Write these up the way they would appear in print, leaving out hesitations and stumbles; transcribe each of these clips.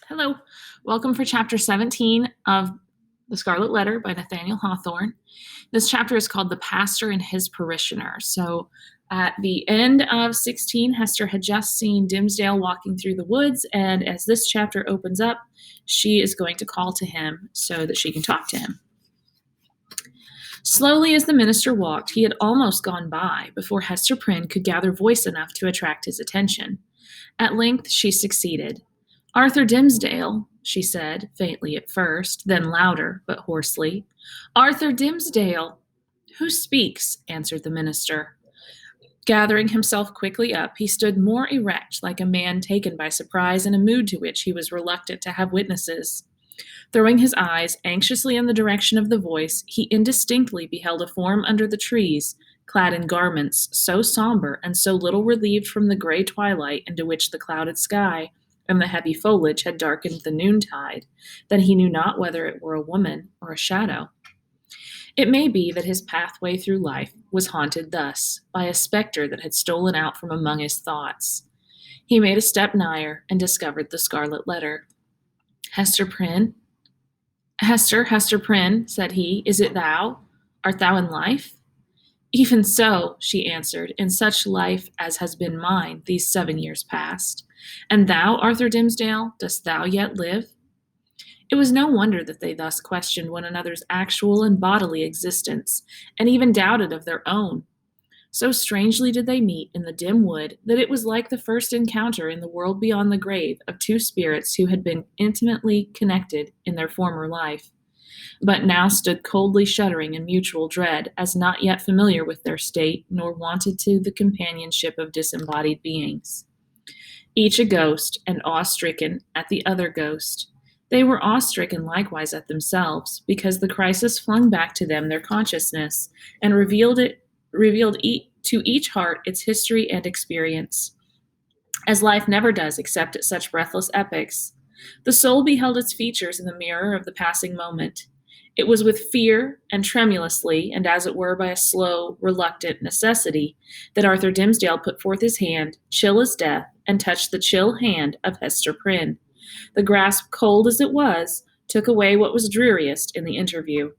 Hello, welcome for chapter 17 of The Scarlet Letter by Nathaniel Hawthorne. This chapter is called The Pastor and His Parishioner. So at the end of 16, Hester had just seen Dimmesdale walking through the woods, and as this chapter opens up, she is going to call to him so that she can talk to him. Slowly as the minister walked, he had almost gone by before Hester Prynne could gather voice enough to attract his attention. At length she succeeded. "Arthur Dimmesdale," she said, faintly at first, then louder, but hoarsely. "Arthur Dimmesdale!" "Who speaks?" answered the minister. Gathering himself quickly up, he stood more erect, like a man taken by surprise in a mood to which he was reluctant to have witnesses. Throwing his eyes anxiously in the direction of the voice, he indistinctly beheld a form under the trees, clad in garments so somber and so little relieved from the gray twilight into which the clouded sky and the heavy foliage had darkened the noontide, that he knew not whether it were a woman or a shadow. It may be that his pathway through life was haunted thus, by a spectre that had stolen out from among his thoughts. He made a step nigher and discovered the Scarlet Letter. "Hester Prynne?" Hester Prynne," said he, "is it thou? Art thou in life?" "Even so," she answered, "in such life as has been mine these 7 years past. And thou, Arthur Dimmesdale, dost thou yet live?" It was no wonder that they thus questioned one another's actual and bodily existence, and even doubted of their own. So strangely did they meet in the dim wood that it was like the first encounter in the world beyond the grave of two spirits who had been intimately connected in their former life, but now stood coldly shuddering in mutual dread, as not yet familiar with their state, nor wanted to the companionship of disembodied beings. Each a ghost, and awe-stricken at the other ghost. They were awe-stricken likewise at themselves, because the crisis flung back to them their consciousness, and revealed to each heart its history and experience, as life never does except at such breathless epochs. The soul beheld its features in the mirror of the passing moment. It was with fear and tremulously, and as it were by a slow, reluctant necessity, that Arthur Dimmesdale put forth his hand, chill as death, and touched the chill hand of Hester Prynne. The grasp, cold as it was, took away what was dreariest in the interview.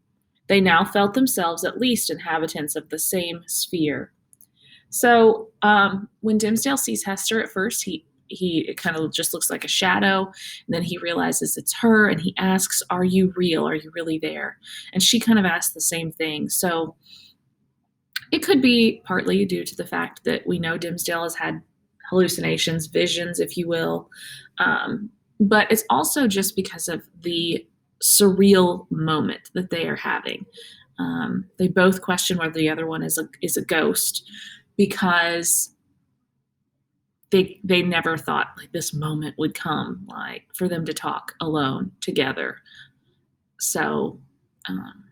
They now felt themselves at least inhabitants of the same sphere. So when Dimmesdale sees Hester at first, he kind of just looks like a shadow, and then he realizes it's her, and he asks, "Are you real? Are you really there?" And she kind of asks the same thing. So it could be partly due to the fact that we know Dimmesdale has had hallucinations, visions, if you will, but it's also just because of the surreal moment that they are having. They both question whether the other one is a ghost, because they never thought like this moment would come, like for them to talk alone together. So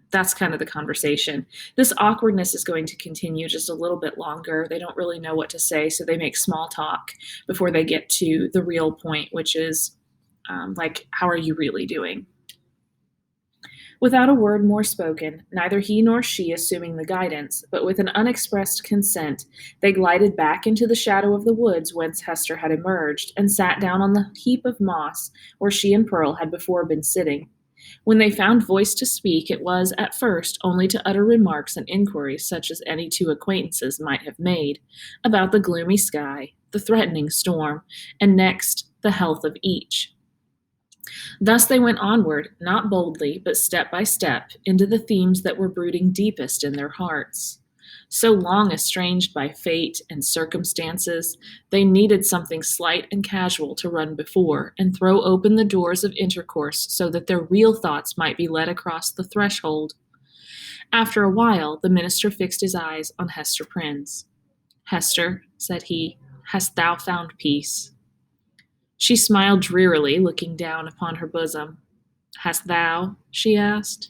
that's kind of the conversation. This awkwardness is going to continue just a little bit longer. They don't really know what to say, so they make small talk before they get to the real point, which is like, "How are you really doing?" Without a word more spoken, neither he nor she assuming the guidance, but with an unexpressed consent, they glided back into the shadow of the woods whence Hester had emerged, and sat down on the heap of moss where she and Pearl had before been sitting. When they found voice to speak, it was, at first, only to utter remarks and inquiries such as any two acquaintances might have made, about the gloomy sky, the threatening storm, and next, the health of each. Thus they went onward, not boldly, but step by step, into the themes that were brooding deepest in their hearts. So long estranged by fate and circumstances, they needed something slight and casual to run before, and throw open the doors of intercourse so that their real thoughts might be led across the threshold. After a while, the minister fixed his eyes on Hester Prynne's. "Hester," said he, "hast thou found peace?" She smiled drearily, looking down upon her bosom. "Hast thou?" she asked.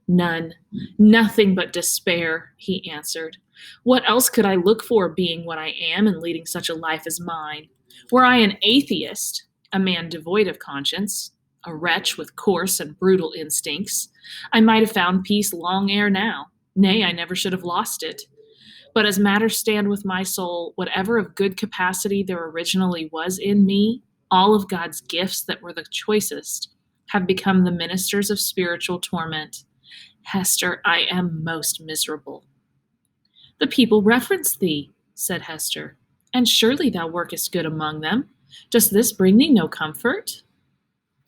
"None. Nothing but despair," he answered. "What else could I look for, being what I am and leading such a life as mine? Were I an atheist, a man devoid of conscience, a wretch with coarse and brutal instincts, I might have found peace long ere now. Nay, I never should have lost it. But as matters stand with my soul, whatever of good capacity there originally was in me, All of God's gifts that were the choicest have become the ministers of spiritual torment. Hester, I am most miserable. The people reverence thee, said Hester, and surely thou workest good among them. Does this bring thee no comfort?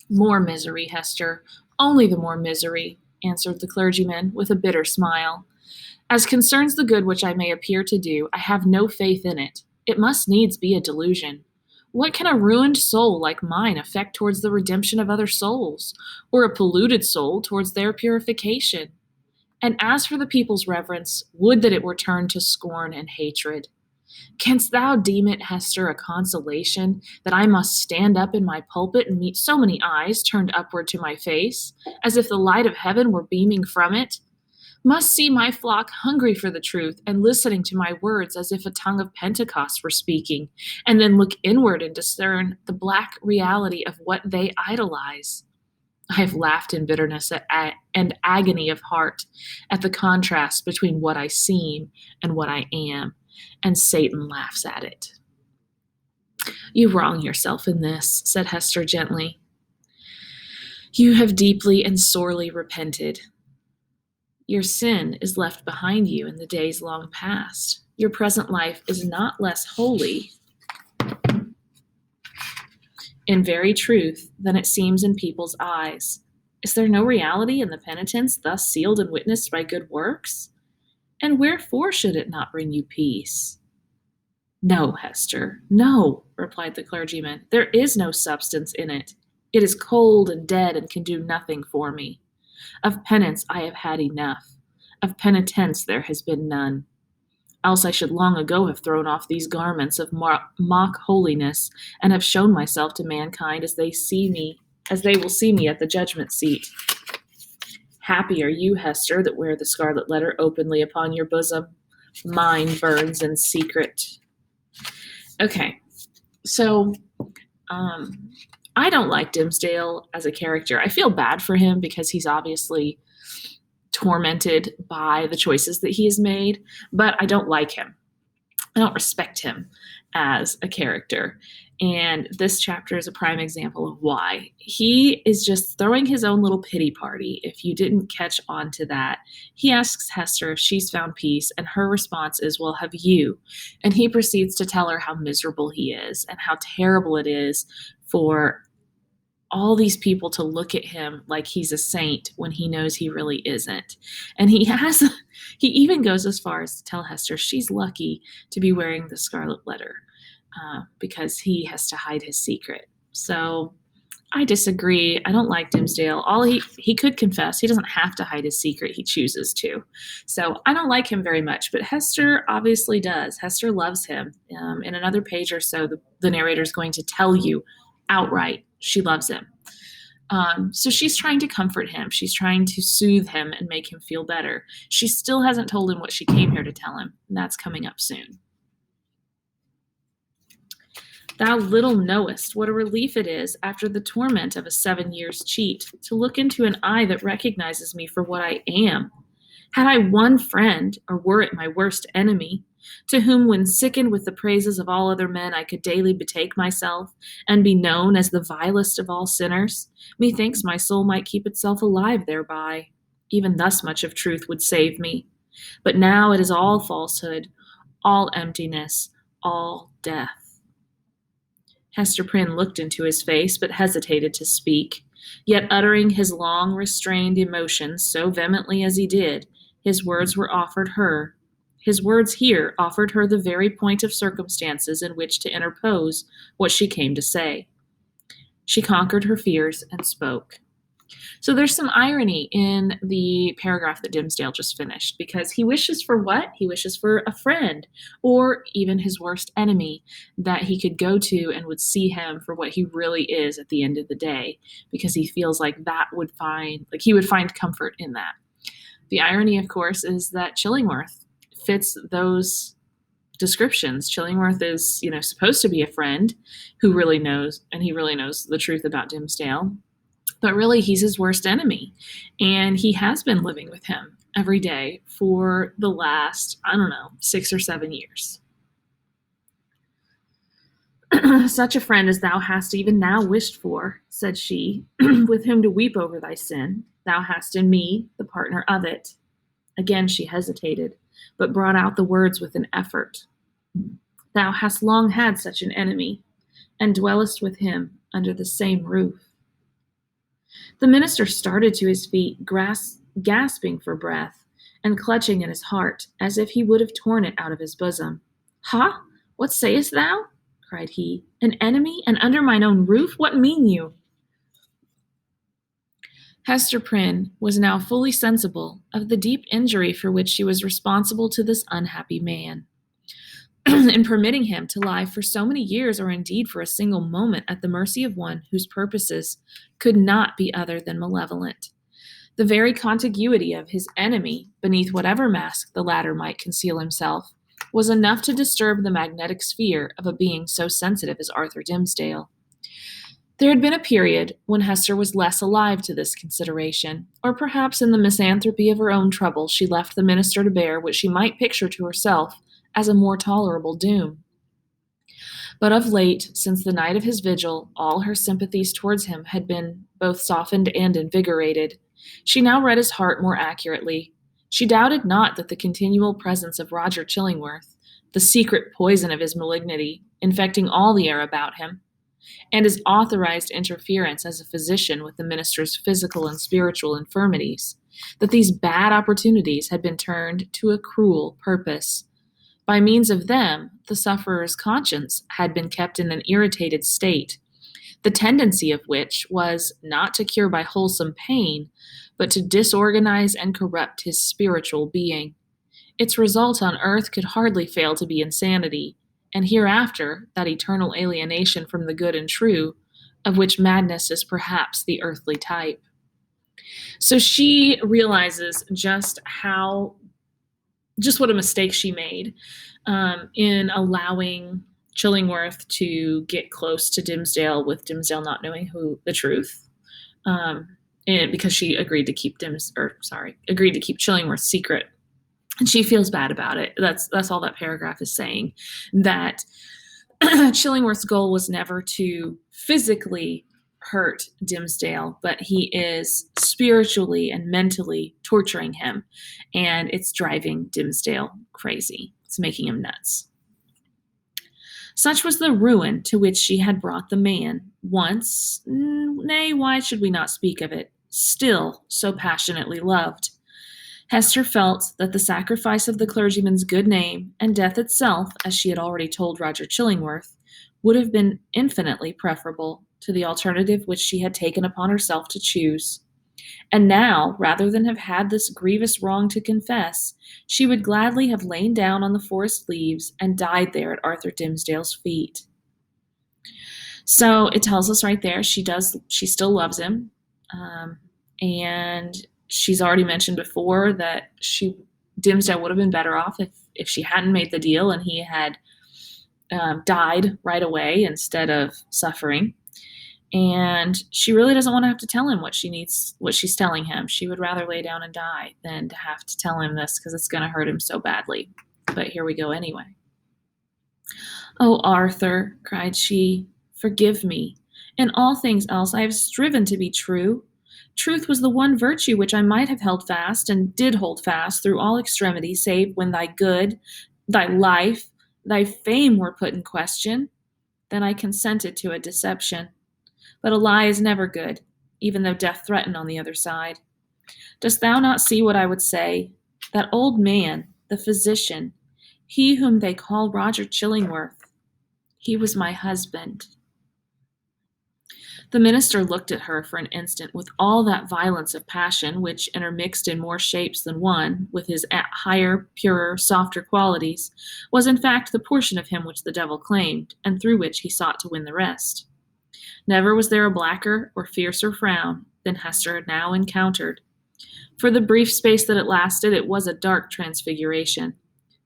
More misery, Hester, only the more misery, answered the clergyman with a bitter smile. As concerns the good which I may appear to do, I have no faith in it. It must needs be a delusion. What can a ruined soul like mine effect towards the redemption of other souls, or a polluted soul towards their purification? And as for the people's reverence, would that it were turned to scorn and hatred. Canst thou deem it, Hester, a consolation that I must stand up in my pulpit and meet so many eyes turned upward to my face, as if the light of heaven were beaming from it? Must see my flock hungry for the truth and listening to my words as if a tongue of Pentecost were speaking, and then look inward and discern the black reality of what they idolize. I have laughed in bitterness and agony of heart at the contrast between what I seem and what I am, and Satan laughs at it. You wrong yourself in this, said Hester gently. You have deeply and sorely repented. Your sin is left behind you in the days long past. Your present life is not less holy, in very truth, than it seems in people's eyes. Is there no reality in the penitence thus sealed and witnessed by good works? And wherefore should it not bring you peace? No, Hester, no, replied the clergyman. There is no substance in it. It is cold and dead and can do nothing for me. Of penance I have had enough. Of penitence there has been none. Else I should long ago have thrown off these garments of mock holiness, and have shown myself to mankind as they will see me at the judgment seat. Happy are you, Hester, that wear the scarlet letter openly upon your bosom. Mine burns in secret. Okay, so I don't like Dimmesdale as a character. I feel bad for him because he's obviously tormented by the choices that he has made, but I don't like him. I don't respect him as a character. And this chapter is a prime example of why. He is just throwing his own little pity party. If you didn't catch on to that, he asks Hester if she's found peace, and her response is, well, have you? And he proceeds to tell her how miserable he is and how terrible it is for all these people to look at him like he's a saint when he knows he really isn't. And he even goes as far as to tell Hester she's lucky to be wearing the Scarlet Letter because he has to hide his secret. So I disagree. I don't like Dimmesdale. All he could confess. He doesn't have to hide his secret. He chooses to. So I don't like him very much, but Hester obviously does. Hester loves him. In another page or so, the narrator is going to tell you outright she loves him. So she's trying to comfort him. She's trying to soothe him and make him feel better. She still hasn't told him what she came here to tell him, and that's coming up soon. Thou little knowest what a relief it is, after the torment of a 7 years' cheat, to look into an eye that recognizes me for what I am. Had I one friend, or were it my worst enemy, to whom, when sickened with the praises of all other men, I could daily betake myself, and be known as the vilest of all sinners, methinks my soul might keep itself alive thereby. Even thus much of truth would save me. But now it is all falsehood, all emptiness, all death. Hester Prynne looked into his face, but hesitated to speak. Yet, uttering his long restrained emotions so vehemently as he did, his words here offered her the very point of circumstances in which to interpose what she came to say. She conquered her fears and spoke. So there's some irony in the paragraph that Dimmesdale just finished, because he wishes for what? He wishes for a friend, or even his worst enemy, that he could go to and would see him for what he really is at the end of the day, because he feels like he would find comfort in that. The irony, of course, is that Chillingworth fits those descriptions. Chillingworth is, supposed to be a friend who really knows, and he really knows the truth about Dimmesdale. But really, he's his worst enemy. And he has been living with him every day for the last, 6 or 7 years. Such a friend as thou hast even now wished for, said she, with whom to weep over thy sin. Thou hast in me the partner of it. Again she hesitated, but brought out the words with an effort. Thou hast long had such an enemy, and dwellest with him under the same roof. The minister started to his feet, gasping for breath, and clutching at his heart, as if he would have torn it out of his bosom. Ha! What sayest thou? Cried he. An enemy, and under mine own roof? What mean you? Hester Prynne was now fully sensible of the deep injury for which she was responsible to this unhappy man. In permitting him to lie for so many years, or indeed for a single moment, at the mercy of one whose purposes could not be other than malevolent. The very contiguity of his enemy, beneath whatever mask the latter might conceal himself, was enough to disturb the magnetic sphere of a being so sensitive as Arthur Dimmesdale. There had been a period when Hester was less alive to this consideration, or perhaps in the misanthropy of her own trouble she left the minister to bear what she might picture to herself as a more tolerable doom. But of late, since the night of his vigil, all her sympathies towards him had been both softened and invigorated. She now read his heart more accurately. She doubted not that the continual presence of Roger Chillingworth, the secret poison of his malignity, infecting all the air about him, and his authorized interference as a physician with the minister's physical and spiritual infirmities, that these bad opportunities had been turned to a cruel purpose. By means of them, the sufferer's conscience had been kept in an irritated state, the tendency of which was not to cure by wholesome pain, but to disorganize and corrupt his spiritual being. Its result on earth could hardly fail to be insanity, and hereafter that eternal alienation from the good and true, of which madness is perhaps the earthly type. So she realizes just what a mistake she made in allowing Chillingworth to get close to Dimmesdale, with Dimmesdale not knowing the truth, and because she agreed to keep Chillingworth's secret, and she feels bad about it. That's all that paragraph is saying. That Chillingworth's goal was never to physically hurt Dimmesdale, but he is spiritually and mentally torturing him, and it's driving Dimmesdale crazy. It's making him nuts. Such was the ruin to which she had brought the man, once, nay, why should we not speak of it, still so passionately loved. Hester felt that the sacrifice of the clergyman's good name and death itself, as she had already told Roger Chillingworth, would have been infinitely preferable to the alternative which she had taken upon herself to choose. And now, rather than have had this grievous wrong to confess, she would gladly have lain down on the forest leaves and died there at Arthur Dimmesdale's feet. So it tells us right there she still loves him, and she's already mentioned before that Dimmesdale would have been better off if she hadn't made the deal and he had died right away instead of suffering. And she really doesn't want to have to tell him what she's telling him. She would rather lay down and die than to have to tell him this, because it's going to hurt him so badly. But here we go anyway. "Oh, Arthur," cried she, "forgive me. In all things else I have striven to be true. Truth was the one virtue which I might have held fast, and did hold fast through all extremities, save when thy good, thy life, thy fame were put in question. Then I consented to a deception. But a lie is never good, even though death threaten on the other side. Dost thou not see what I would say? That old man, the physician, he whom they call Roger Chillingworth, he was my husband." The minister looked at her for an instant with all that violence of passion which, intermixed in more shapes than one, with his higher, purer, softer qualities, was in fact the portion of him which the devil claimed, and through which he sought to win the rest. Never was there a blacker or fiercer frown than Hester had now encountered. For the brief space that it lasted, it was a dark transfiguration,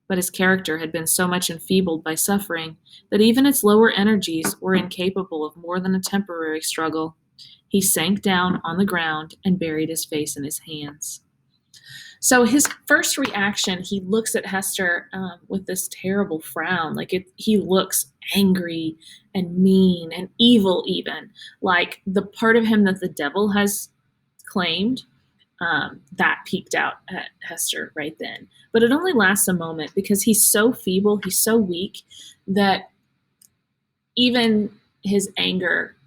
but his character had been so much enfeebled by suffering that even its lower energies were incapable of more than a temporary struggle. He sank down on the ground and buried his face in his hands. So his first reaction, he looks at Hester with this terrible frown. He looks angry and mean and evil, even like the part of him that the devil has claimed. That peeked out at Hester right then. But it only lasts a moment because he's so feeble, he's so weak that even his anger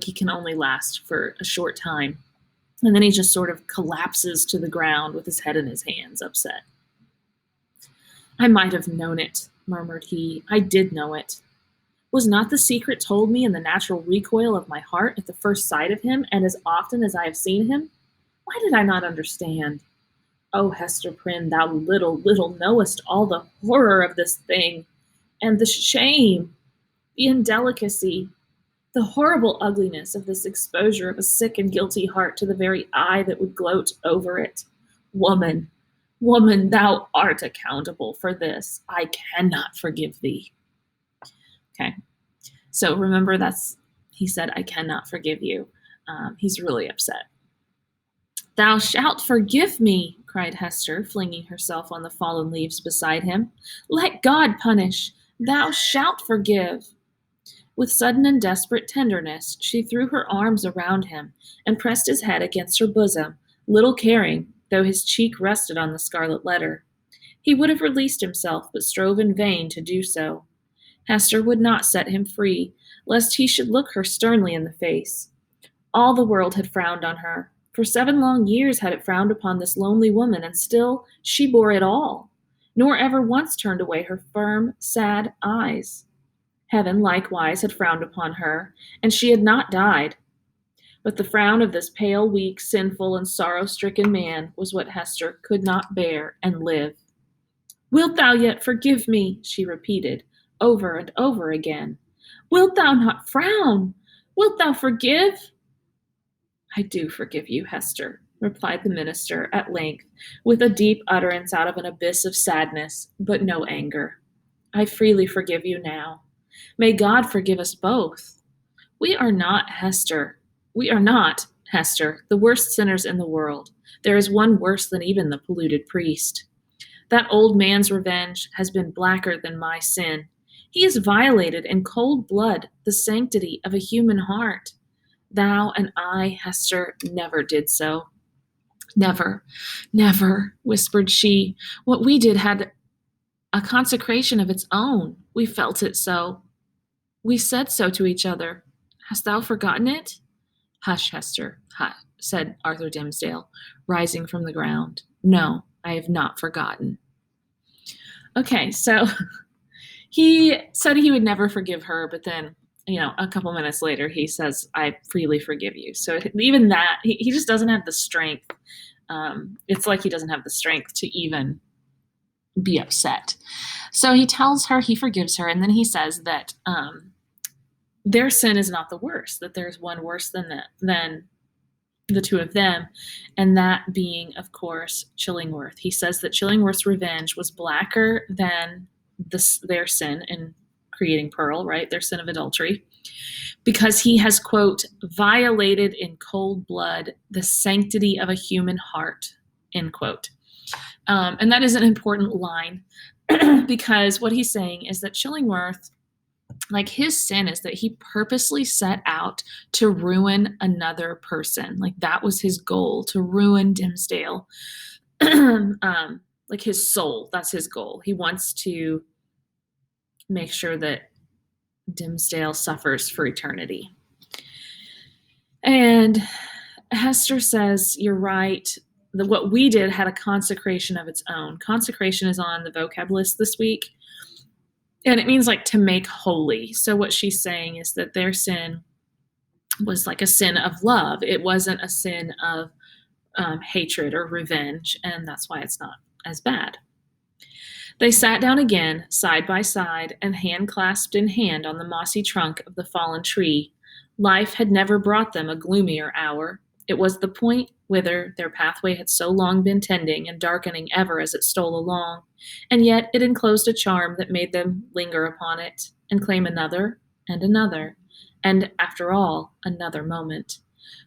he can only last for a short time. And then he just sort of collapses to the ground with his head in his hands, upset. I might have known it, murmured he. I did know it. Was not the secret told me in the natural recoil of my heart at the first sight of him, and as often as I have seen him? Why did I not understand? Oh, Hester Prynne, thou little, little knowest all the horror of this thing, and the shame, the indelicacy, the horrible ugliness of this exposure of a sick and guilty heart to the very eye that would gloat over it. Woman, woman, thou art accountable for this. I cannot forgive thee. Okay, so remember he said, I cannot forgive you. He's really upset. Thou shalt forgive me, cried Hester, flinging herself on the fallen leaves beside him. Let God punish. Thou shalt forgive. With sudden and desperate tenderness, she threw her arms around him and pressed his head against her bosom, little caring, though his cheek rested on the scarlet letter. He would have released himself, but strove in vain to do so. Hester would not set him free, lest he should look her sternly in the face. All the world had frowned on her. For 7 long years had it frowned upon this lonely woman, and still she bore it all, nor ever once turned away her firm, sad eyes. Heaven likewise had frowned upon her, and she had not died. But the frown of this pale, weak, sinful, and sorrow-stricken man was what Hester could not bear and live. Wilt thou yet forgive me? She repeated, over and over again. Wilt thou not frown? Wilt thou forgive? I do forgive you, Hester, replied the minister at length, with a deep utterance out of an abyss of sadness, but no anger. I freely forgive you now. May God forgive us both. We are not, Hester, the worst sinners in the world. There is one worse than even the polluted priest. That old man's revenge has been blacker than my sin. He has violated in cold blood the sanctity of a human heart. Thou and I, Hester, never did so. Never, never, whispered she. What we did had a consecration of its own. We felt it so. We said so to each other. Hast thou forgotten it? Hush, Hester, said Arthur Dimmesdale, rising from the ground. No, I have not forgotten. Okay, so he said he would never forgive her, but then a couple minutes later, he says, I freely forgive you. So even that, he just doesn't have the strength. It's like he doesn't have the strength to even be upset. So he tells her he forgives her, and then he says that their sin is not the worst, that there's one worse than the two of them, and that being, of course, Chillingworth. He says that Chillingworth's revenge was blacker than their sin in creating Pearl, right? Their sin of adultery, because he has, quote, violated in cold blood the sanctity of a human heart, end quote. And that is an important line because what he's saying is that Chillingworth, like his sin is that he purposely set out to ruin another person. Like that was his goal, to ruin Dimmesdale. Like his soul, that's his goal. He wants to make sure that Dimmesdale suffers for eternity. And Hester says, you're right. What we did had a consecration of its own. Consecration is on the vocab list this week. And it means like to make holy. So what she's saying is that their sin was like a sin of love. It wasn't a sin of hatred or revenge. And that's why it's not as bad. They sat down again, side by side, and hand clasped in hand on the mossy trunk of the fallen tree. Life had never brought them a gloomier hour. It was the point whither their pathway had so long been tending and darkening ever as it stole along, and yet it enclosed a charm that made them linger upon it, and claim another, and after all, another moment.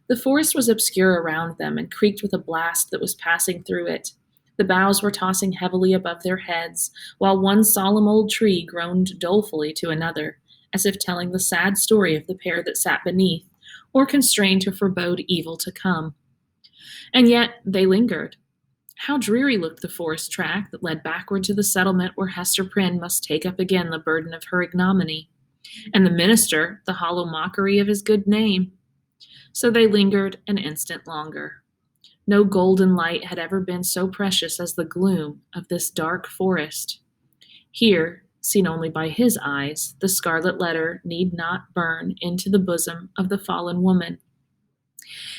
The forest was obscure around them, and creaked with a blast that was passing through it. The boughs were tossing heavily above their heads, while one solemn old tree groaned dolefully to another, as if telling the sad story of the pair that sat beneath, or constrained to forebode evil to come. And yet they lingered. How dreary looked the forest track that led backward to the settlement where Hester Prynne must take up again the burden of her ignominy, and the minister the hollow mockery of his good name. So they lingered an instant longer. No golden light had ever been so precious as the gloom of this dark forest. Here, seen only by his eyes, the scarlet letter need not burn into the bosom of the fallen woman.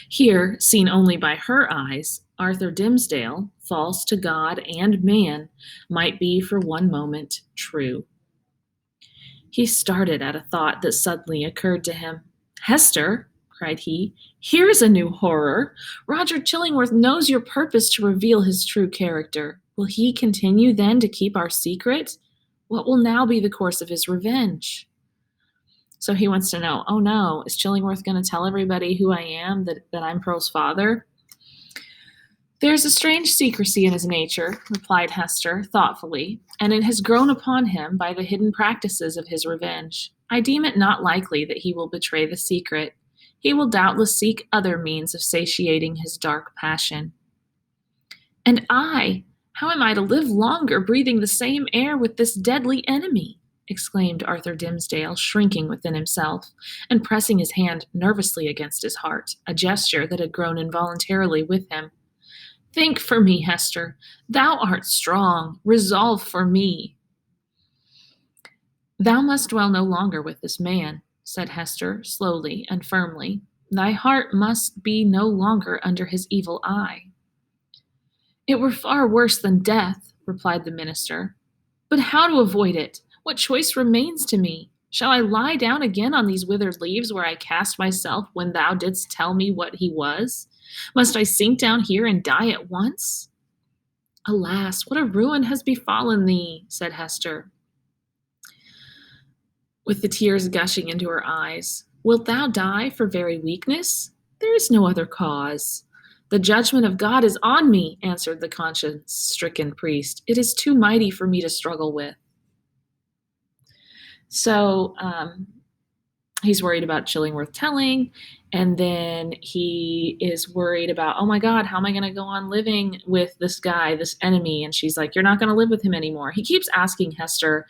Here, seen only by her eyes, Arthur Dimmesdale, false to God and man, might be for one moment true. He started at a thought that suddenly occurred to him. "Hester," cried he, "here's a new horror. Roger Chillingworth knows your purpose to reveal his true character. Will he continue then to keep our secret? What will now be the course of his revenge?" So he wants to know, oh no, is Chillingworth going to tell everybody who I am, that I'm Pearl's father? "There's a strange secrecy in his nature," replied Hester, thoughtfully, "and it has grown upon him by the hidden practices of his revenge. I deem it not likely that he will betray the secret. He will doubtless seek other means of satiating his dark passion." "And how am I to live longer breathing the same air with this deadly enemy?" exclaimed Arthur Dimmesdale, shrinking within himself, and pressing his hand nervously against his heart, a gesture that had grown involuntarily with him. "Think for me, Hester. Thou art strong. Resolve for me." "Thou must dwell no longer with this man," said Hester, slowly and firmly. "Thy heart must be no longer under his evil eye." "It were far worse than death," replied the minister. "But how to avoid it? What choice remains to me? Shall I lie down again on these withered leaves where I cast myself when thou didst tell me what he was? Must I sink down here and die at once?" "Alas, what a ruin has befallen thee," said Hester, with the tears gushing into her eyes. "Wilt thou die for very weakness? There is no other cause." "The judgment of God is on me," answered the conscience-stricken priest. "It is too mighty for me to struggle with." So he's worried about Chillingworth telling, and then he is worried about, oh my God, how am I going to go on living with this guy, this enemy? And she's like, "You're not going to live with him anymore." He keeps asking Hester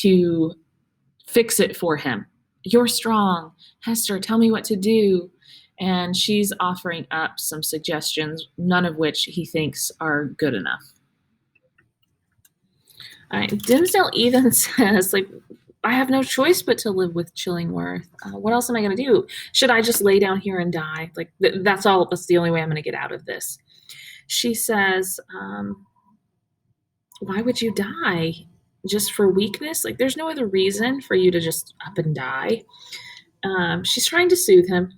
to fix it for him. "You're strong. Hester, tell me what to do." And she's offering up some suggestions, none of which he thinks are good enough. All right, Dimmesdale even says, like, "I have no choice but to live with Chillingworth. What else am I going to do? Should I just lay down here and die? Like, that's all. That's the only way I'm going to get out of this." She says, "Why would you die? Just for weakness? Like, there's no other reason for you to just up and die." She's trying to soothe him.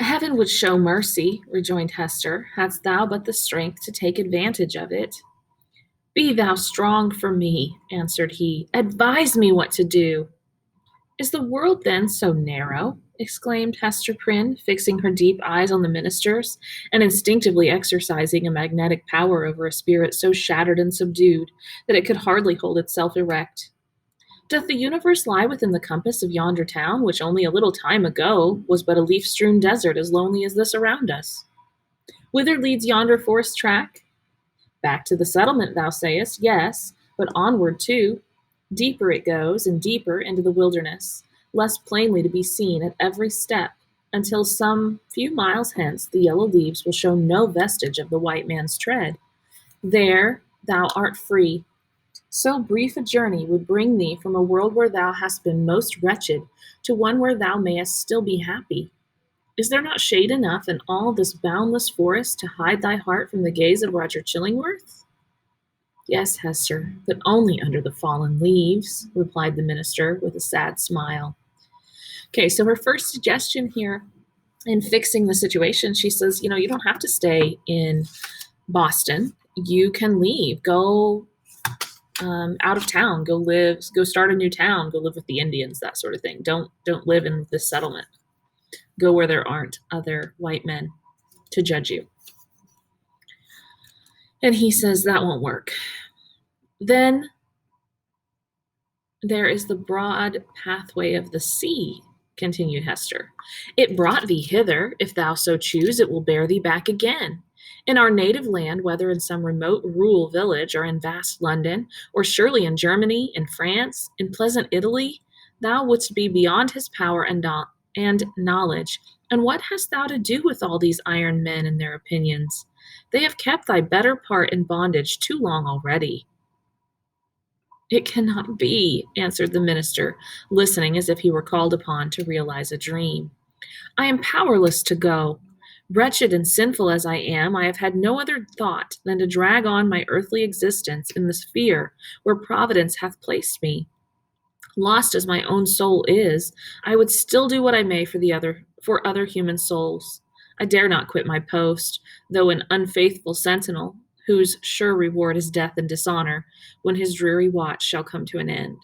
"Heaven would show mercy," rejoined Hester, "hadst thou but the strength to take advantage of it." "Be thou strong for me," answered he. "Advise me what to do." "Is the world then so narrow?" exclaimed Hester Prynne, fixing her deep eyes on the minister's, and instinctively exercising a magnetic power over a spirit so shattered and subdued that it could hardly hold itself erect. "Doth the universe lie within the compass of yonder town, which only a little time ago was but a leaf-strewn desert as lonely as this around us? Whither leads yonder forest track? Back to the settlement, thou sayest, yes, but onward too. Deeper it goes, and deeper into the wilderness, less plainly to be seen at every step, until some few miles hence the yellow leaves will show no vestige of the white man's tread. There thou art free. So brief a journey would bring thee from a world where thou hast been most wretched to one where thou mayest still be happy. Is there not shade enough in all this boundless forest to hide thy heart from the gaze of Roger Chillingworth?" "Yes, Hester, but only under the fallen leaves," replied the minister with a sad smile. Okay, so her first suggestion here in fixing the situation, she says, you don't have to stay in Boston. You can leave, go out of town, go start a new town, go live with the Indians, that sort of thing. Don't live in this settlement. Go where there aren't other white men. to judge you. And he says that won't work. Then there is the broad pathway of the sea, continued Hester. It brought thee hither. If thou so choose, it will bear thee back again. In our native land, whether in some remote rural village or in vast London, or surely in Germany, in France, in pleasant Italy, thou wouldst be beyond his power and knowledge. And what hast thou to do with all these iron men and their opinions? They have kept thy better part in bondage too long already. It cannot be, answered the minister, listening as if he were called upon to realize a dream. I am powerless to go. Wretched and sinful as I am, I have had no other thought than to drag on my earthly existence in the sphere where Providence hath placed me. Lost as my own soul is, I would still do what I may for other human souls. I dare not quit my post, though an unfaithful sentinel, whose sure reward is death and dishonor, when his dreary watch shall come to an end.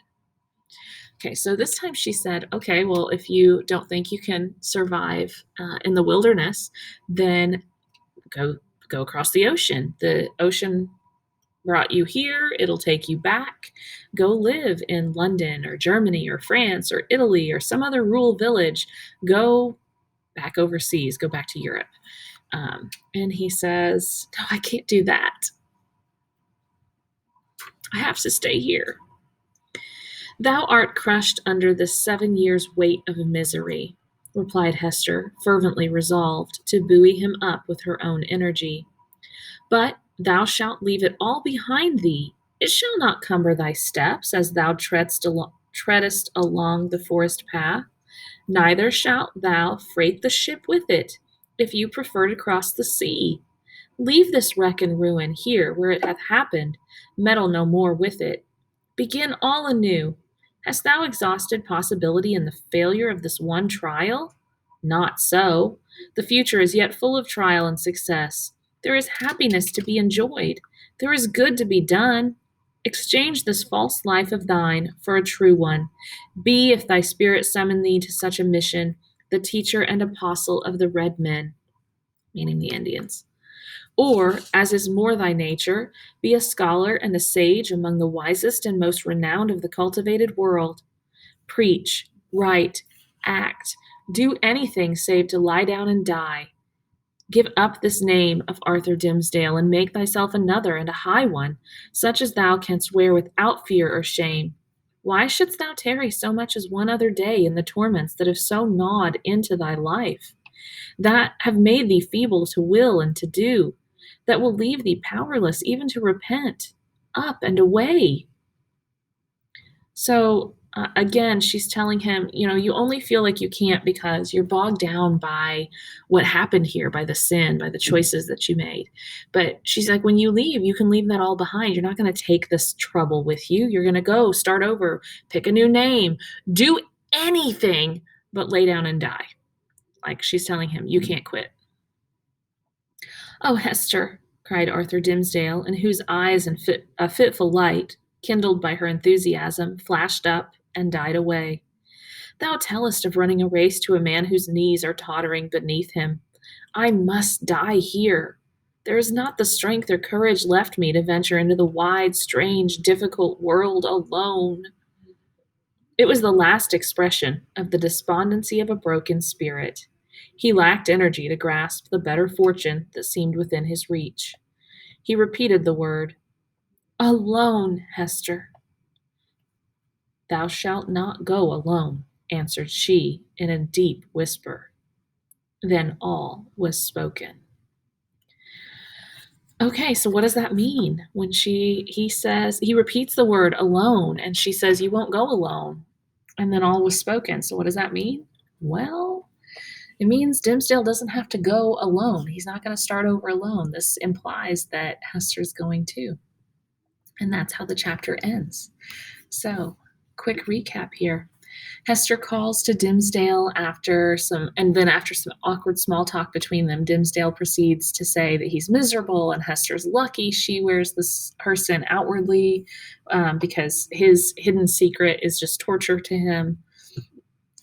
Okay, so this time she said, okay, well, if you don't think you can survive in the wilderness, then go across the ocean. The ocean brought you here, it'll take you back. Go live in London or Germany or France or Italy or some other rural village. Go back overseas, go back to Europe. And he says, no, I can't do that. I have to stay here. Thou art crushed under the 7 years' weight of misery, replied Hester, fervently resolved to buoy him up with her own energy. But thou shalt leave it all behind thee. It shall not cumber thy steps as thou treadest along the forest path. Neither shalt thou freight the ship with it, if you prefer to cross the sea. Leave this wreck and ruin here where it hath happened. Meddle no more with it. Begin all anew. Hast thou exhausted possibility in the failure of this one trial? Not so. The future is yet full of trial and success. There is happiness to be enjoyed. There is good to be done. Exchange this false life of thine for a true one. Be, if thy spirit summon thee to such a mission, the teacher and apostle of the red men, meaning the Indians. Or, as is more thy nature, be a scholar and a sage among the wisest and most renowned of the cultivated world. Preach, write, act, do anything save to lie down and die. Give up this name of Arthur Dimmesdale and make thyself another and a high one, such as thou canst wear without fear or shame. Why shouldst thou tarry so much as one other day in the torments that have so gnawed into thy life, that have made thee feeble to will and to do, that will leave thee powerless even to repent? Up and away. So again, she's telling him, you only feel like you can't because you're bogged down by what happened here, by the sin, by the choices that you made. But she's like, when you leave, you can leave that all behind. You're not going to take this trouble with you. You're going to go start over, pick a new name, do anything but lay down and die. Like she's telling him, you can't quit. Oh, Hester, cried Arthur Dimmesdale, in whose eyes a fitful light, kindled by her enthusiasm, flashed up and died away. Thou tellest of running a race to a man whose knees are tottering beneath him. I must die here. There is not the strength or courage left me to venture into the wide, strange, difficult world alone. It was the last expression of the despondency of a broken spirit. He lacked energy to grasp the better fortune that seemed within his reach. He repeated the word, alone, Hester. Thou shalt not go alone, answered she in a deep whisper. Then all was spoken. Okay, so what does that mean when he repeats the word alone, and she says, you won't go alone, and then all was spoken. So what does that mean? Well, it means Dimmesdale doesn't have to go alone. He's not going to start over alone. This implies that Hester's going too. And that's how the chapter ends. So, quick recap here. Hester calls to Dimmesdale after some awkward small talk between them. Dimmesdale proceeds to say that he's miserable and Hester's lucky she wears her sin outwardly because his hidden secret is just torture to him.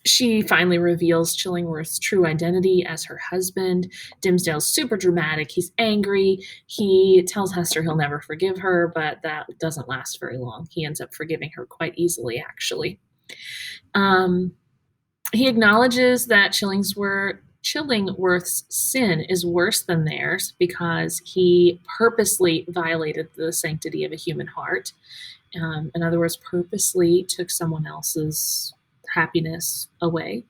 She finally reveals Chillingworth's true identity as her husband. Dimsdale's super dramatic. He's angry. He tells Hester he'll never forgive her, but that doesn't last very long. He ends up forgiving her quite easily, actually. Um, he acknowledges that Chillingworth's sin is worse than theirs because he purposely violated the sanctity of a human heart. In other words, purposely took someone else's happiness away.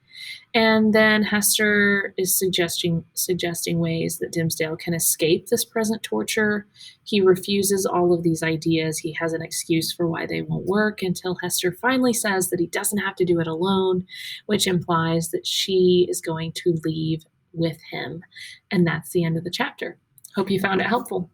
And then Hester is suggesting ways that Dimsdale can escape this present torture. He refuses all of these ideas. He has an excuse for why they won't work until Hester finally says that he doesn't have to do it alone, which implies that she is going to leave with him. And that's the end of the chapter. Hope you found it helpful.